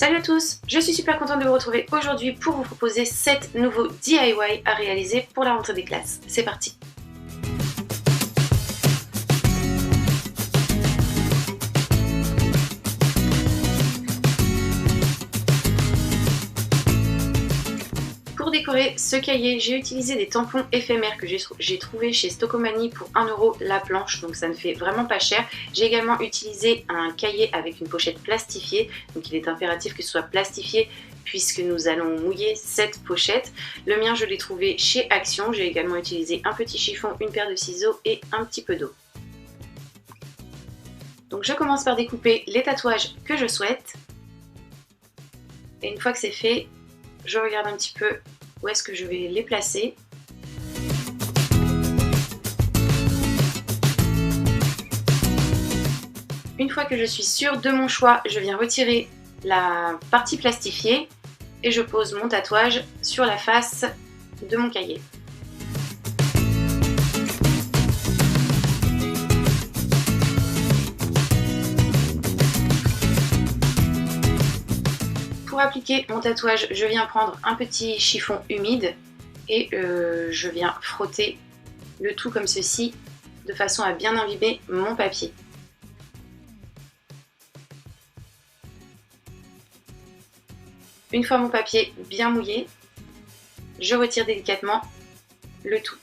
Salut à tous, je suis super contente de vous retrouver aujourd'hui pour vous proposer 7 nouveaux DIY à réaliser pour la rentrée des classes. C'est parti! Pour décorer ce cahier, j'ai utilisé des tampons éphémères que j'ai trouvé chez Stocomanie pour 1 € la planche, donc ça ne fait vraiment pas cher. J'ai également utilisé un cahier avec une pochette plastifiée, donc il est impératif que ce soit plastifié puisque nous allons mouiller cette pochette. Le mien, je l'ai trouvé chez Action. J'ai également utilisé un petit chiffon, une paire de ciseaux et un petit peu d'eau. Donc je commence par découper les tatouages que je souhaite. Et une fois que c'est fait, je regarde un petit peu où est-ce que je vais les placer. Une fois que je suis sûre de mon choix, je viens retirer la partie plastifiée et je pose mon tatouage sur la face de mon cahier. Pour appliquer mon tatouage, je viens prendre un petit chiffon humide et je viens frotter le tout comme ceci de façon à bien imbiber mon papier. Une fois mon papier bien mouillé, je retire délicatement le tout.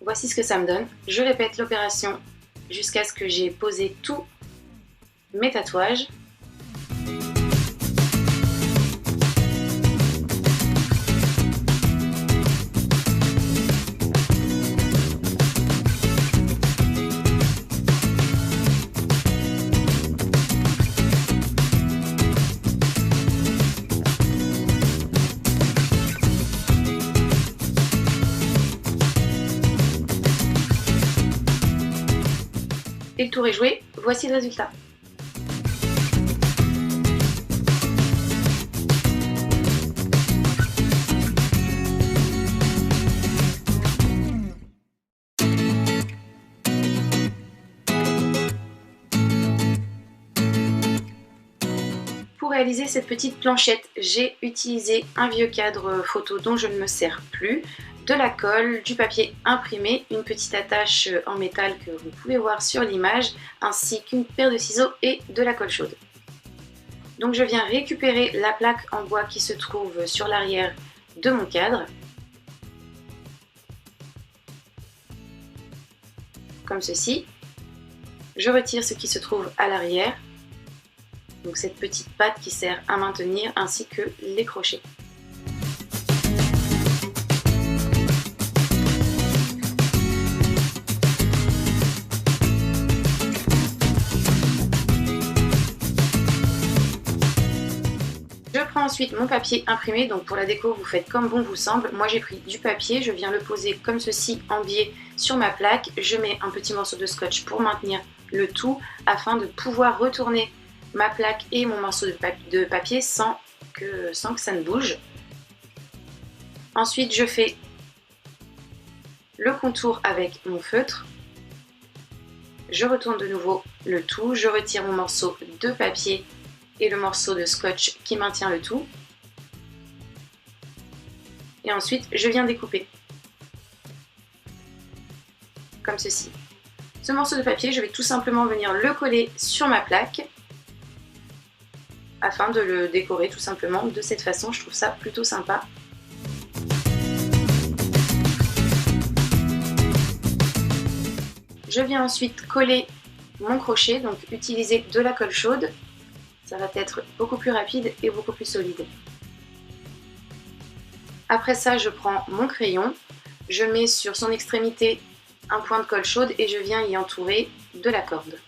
Voici ce que ça me donne. Je répète l'opération jusqu'à ce que j'ai posé tous mes tatouages. Et le tour est joué, voici le résultat. Pour réaliser cette petite planchette, j'ai utilisé un vieux cadre photo dont je ne me sers plus, de la colle, du papier imprimé, une petite attache en métal que vous pouvez voir sur l'image, ainsi qu'une paire de ciseaux et de la colle chaude. Donc je viens récupérer la plaque en bois qui se trouve sur l'arrière de mon cadre, comme ceci. Je retire ce qui se trouve à l'arrière, donc cette petite patte qui sert à maintenir, ainsi que les crochets. Je prends ensuite mon papier imprimé, donc pour la déco vous faites comme bon vous semble. Moi j'ai pris du papier, je viens le poser comme ceci en biais sur ma plaque. Je mets un petit morceau de scotch pour maintenir le tout afin de pouvoir retourner ma plaque et mon morceau de papier sans que ça ne bouge. Ensuite je fais le contour avec mon feutre. Je retourne de nouveau le tout, je retire mon morceau de papier et le morceau de scotch qui maintient le tout. Et ensuite, je viens découper. Comme ceci. Ce morceau de papier, je vais tout simplement venir le coller sur ma plaque afin de le décorer tout simplement de cette façon. Je trouve ça plutôt sympa. Je viens ensuite coller mon crochet, donc utiliser de la colle chaude. Ça va être beaucoup plus rapide et beaucoup plus solide. Après ça, je prends mon crayon, je mets sur son extrémité un point de colle chaude et je viens y entourer de la corde.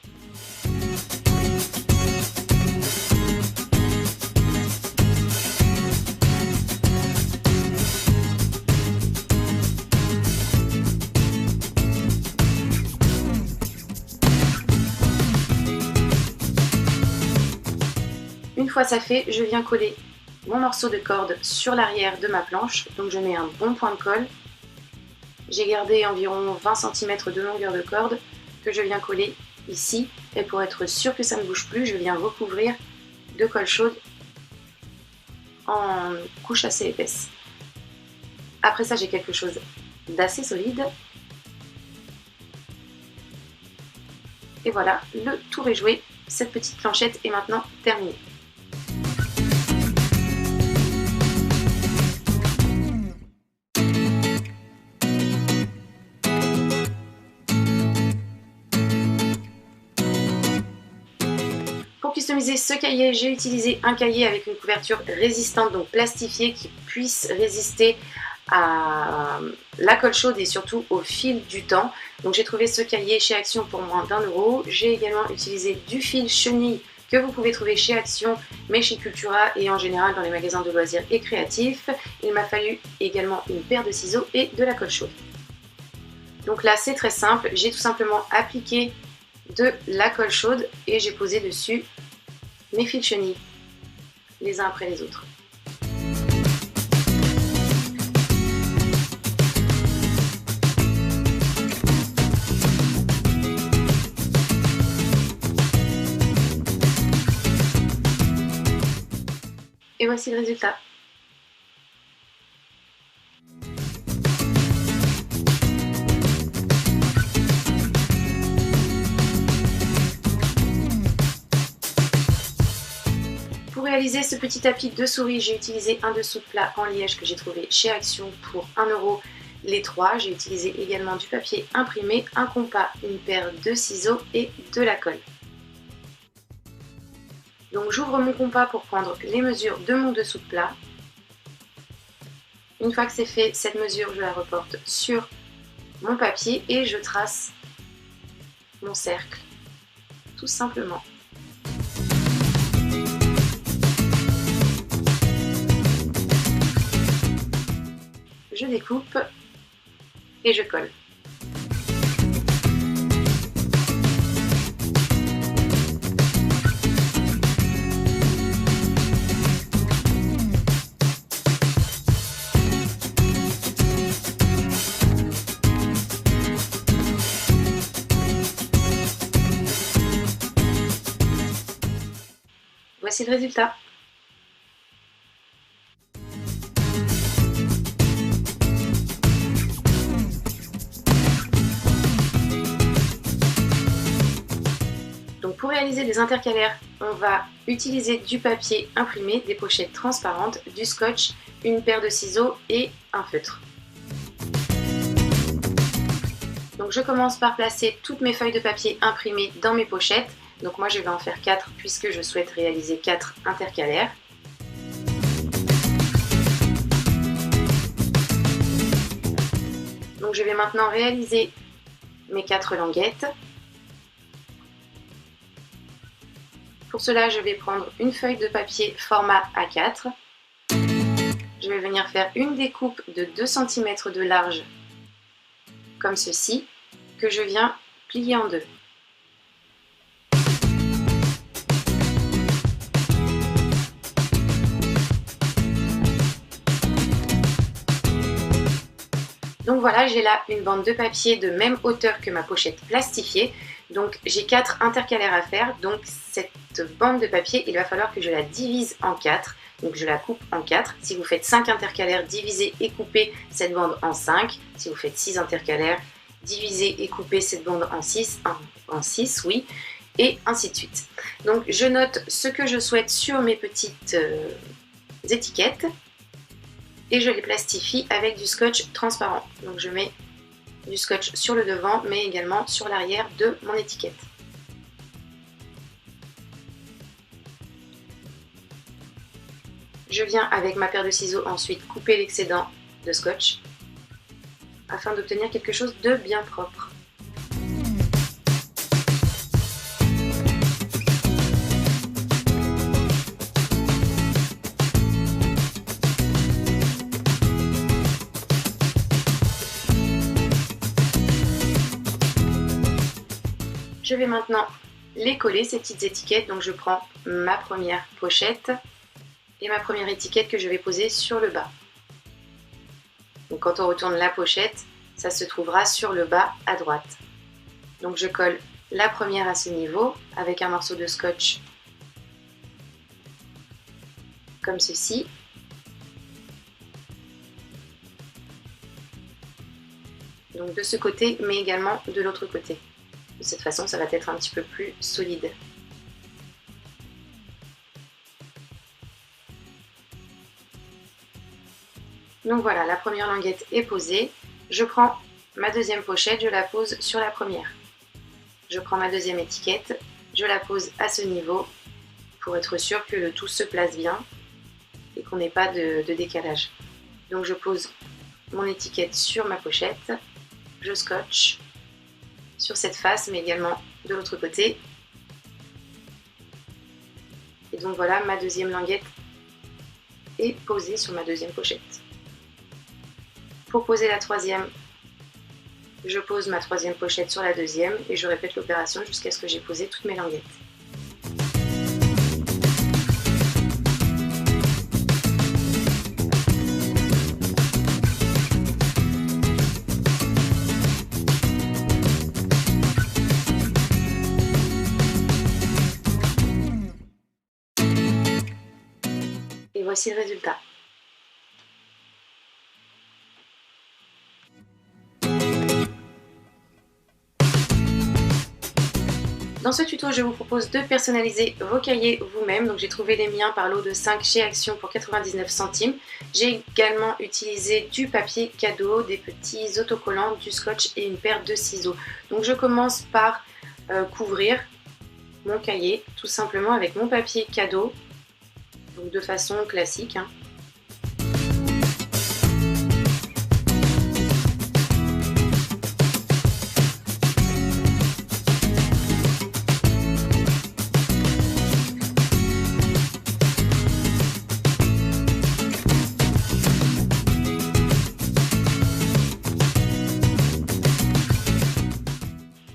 Une fois ça fait, je viens coller mon morceau de corde sur l'arrière de ma planche, donc je mets un bon point de colle. J'ai gardé environ 20 cm de longueur de corde que je viens coller ici. Et pour être sûr que ça ne bouge plus, je viens recouvrir de colle chaude en couche assez épaisse. Après ça, j'ai quelque chose d'assez solide. Et voilà, le tour est joué. Cette petite planchette est maintenant terminée. Pour customiser ce cahier, j'ai utilisé un cahier avec une couverture résistante, donc plastifiée, qui puisse résister à la colle chaude et surtout au fil du temps. Donc j'ai trouvé ce cahier chez Action pour moins d'1 €. J'ai également utilisé du fil chenille que vous pouvez trouver chez Action, mais chez Cultura et en général dans les magasins de loisirs et créatifs. Il m'a fallu également une paire de ciseaux et de la colle chaude. Donc là c'est très simple, j'ai tout simplement appliqué de la colle chaude et j'ai posé dessus mes fils chenilles, les uns après les autres. Et voici le résultat. Pour réaliser ce petit tapis de souris, j'ai utilisé un dessous de plat en liège que j'ai trouvé chez Action pour 1 € les 3. J'ai utilisé également du papier imprimé, un compas, une paire de ciseaux et de la colle. Donc j'ouvre mon compas pour prendre les mesures de mon dessous de plat. Une fois que c'est fait, cette mesure, je la reporte sur mon papier et je trace mon cercle, tout simplement. Je découpe et je colle. Voici le résultat. Donc pour réaliser les intercalaires, on va utiliser du papier imprimé, des pochettes transparentes, du scotch, une paire de ciseaux et un feutre. Donc je commence par placer toutes mes feuilles de papier imprimées dans mes pochettes. Donc moi je vais en faire 4 puisque je souhaite réaliser 4 intercalaires. Donc je vais maintenant réaliser mes 4 languettes. Pour cela, je vais prendre une feuille de papier format A4. Je vais venir faire une découpe de 2 cm de large, comme ceci, que je viens plier en deux. Donc voilà, j'ai là une bande de papier de même hauteur que ma pochette plastifiée. Donc j'ai 4 intercalaires à faire. Donc cette bande de papier, il va falloir que je la divise en 4. Donc je la coupe en 4. Si vous faites 5 intercalaires, divisez et coupez cette bande en 5. Si vous faites 6 intercalaires, divisez et coupez cette bande en 6, oui, et ainsi de suite. Donc je note ce que je souhaite sur mes petites étiquettes. Et je les plastifie avec du scotch transparent. Donc je mets du scotch sur le devant, mais également sur l'arrière de mon étiquette. Je viens avec ma paire de ciseaux ensuite couper l'excédent de scotch afin d'obtenir quelque chose de bien propre. Je vais maintenant les coller, ces petites étiquettes. Donc je prends ma première pochette et ma première étiquette que je vais poser sur le bas. Donc quand on retourne la pochette, ça se trouvera sur le bas à droite. Donc je colle la première à ce niveau avec un morceau de scotch comme ceci. Donc de ce côté, mais également de l'autre côté. De cette façon, ça va être un petit peu plus solide. Donc voilà, la première languette est posée. Je prends ma deuxième pochette, je la pose sur la première. Je prends ma deuxième étiquette, je la pose à ce niveau pour être sûr que le tout se place bien et qu'on n'ait pas de décalage. Donc je pose mon étiquette sur ma pochette, je scotche sur cette face mais également de l'autre côté. Et donc voilà, ma deuxième languette est posée sur ma deuxième pochette. Pour poser la troisième, je pose ma troisième pochette sur la deuxième et je répète l'opération jusqu'à ce que j'ai posé toutes mes languettes. Et voici le résultat. Dans ce tuto, je vous propose de personnaliser vos cahiers vous-même. Donc j'ai trouvé les miens par lot de 5 chez Action pour 99 centimes. J'ai également utilisé du papier cadeau, des petits autocollants, du scotch et une paire de ciseaux. Donc je commence par couvrir mon cahier tout simplement avec mon papier cadeau, donc de façon classique.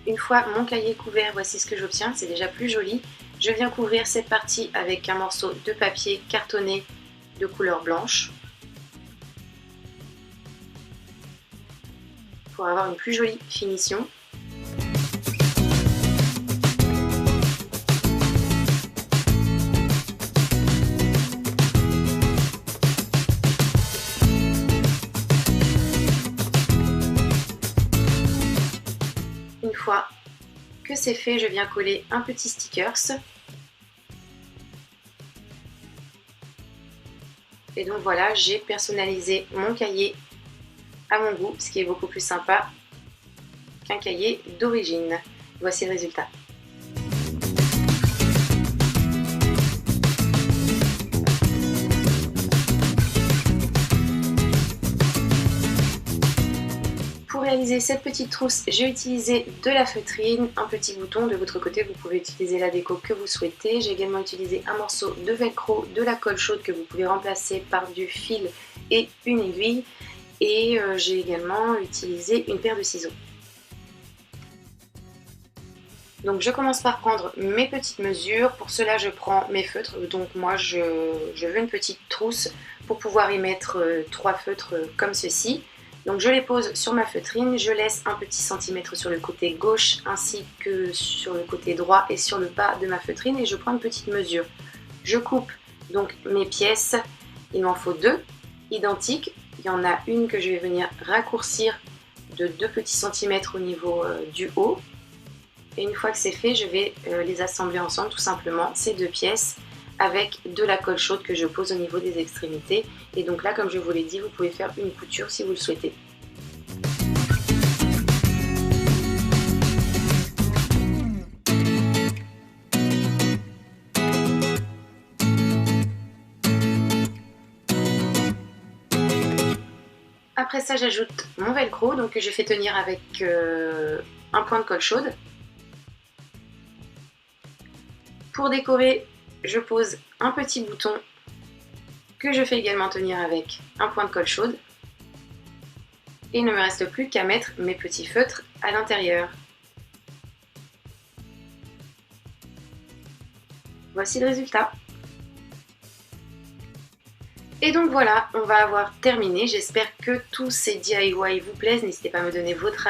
Une fois mon cahier couvert, voici ce que j'obtiens, c'est déjà plus joli. Je viens couvrir cette partie avec un morceau de papier cartonné de couleur blanche pour avoir une plus jolie finition. Une fois que c'est fait, je viens coller un petit stickers. Et donc voilà, j'ai personnalisé mon cahier à mon goût, ce qui est beaucoup plus sympa qu'un cahier d'origine. Voici le résultat. Pour réaliser cette petite trousse, j'ai utilisé de la feutrine, un petit bouton. De votre côté, vous pouvez utiliser la déco que vous souhaitez. J'ai également utilisé un morceau de velcro, de la colle chaude que vous pouvez remplacer par du fil et une aiguille. Et j'ai également utilisé une paire de ciseaux. Donc je commence par prendre mes petites mesures. Pour cela, je prends mes feutres. Donc moi, je veux une petite trousse pour pouvoir y mettre 3 feutres comme ceci. Donc je les pose sur ma feutrine, je laisse un petit centimètre sur le côté gauche ainsi que sur le côté droit et sur le bas de ma feutrine et je prends une petite mesure. Je coupe donc mes pièces, il m'en faut 2 identiques. Il y en a une que je vais venir raccourcir de 2 petits centimètres au niveau du haut. Et une fois que c'est fait, je vais les assembler ensemble tout simplement, ces 2 pièces, avec de la colle chaude que je pose au niveau des extrémités. Et donc là, comme je vous l'ai dit, vous pouvez faire une couture si vous le souhaitez. Après ça, j'ajoute mon velcro, donc que je fais tenir avec un point de colle chaude. Pour décorer, je pose un petit bouton que je fais également tenir avec un point de colle chaude. Et il ne me reste plus qu'à mettre mes petits feutres à l'intérieur. Voici le résultat. Et donc voilà, on va avoir terminé. J'espère que tous ces DIY vous plaisent. N'hésitez pas à me donner votre avis.